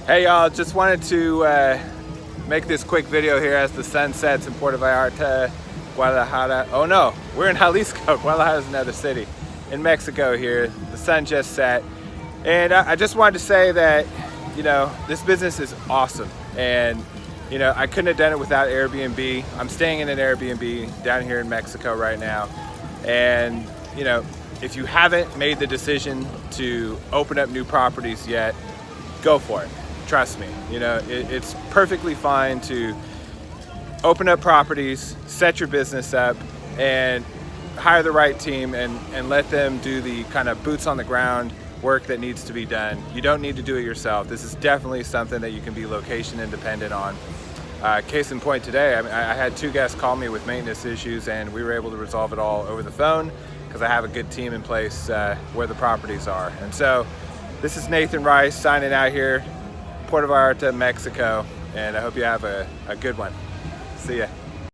Hey y'all, just wanted to make this quick video here as the sun sets in Puerto Vallarta, Guadalajara. Oh no, we're in Jalisco. Guadalajara is another city in Mexico here. The sun just set. And I just wanted to say that, you know, this business is awesome. And, you know, I couldn't have done it without Airbnb. I'm staying in an Airbnb down here in Mexico right now. And, you know, if you haven't made the decision to open up new properties yet, go for it. Trust me, you know, it's perfectly fine to open up properties, set your business up, and hire the right team and let them do the kind of boots on the ground work that needs to be done. You don't need to do it yourself. This is definitely something that you can be location independent on. Case in point today, I had 2 guests call me with maintenance issues and we were able to resolve it all over the phone because I have a good team in place where the properties are. And so this is Nathan Rice signing out here, Puerto Vallarta, Mexico, and I hope you have a good one. See ya.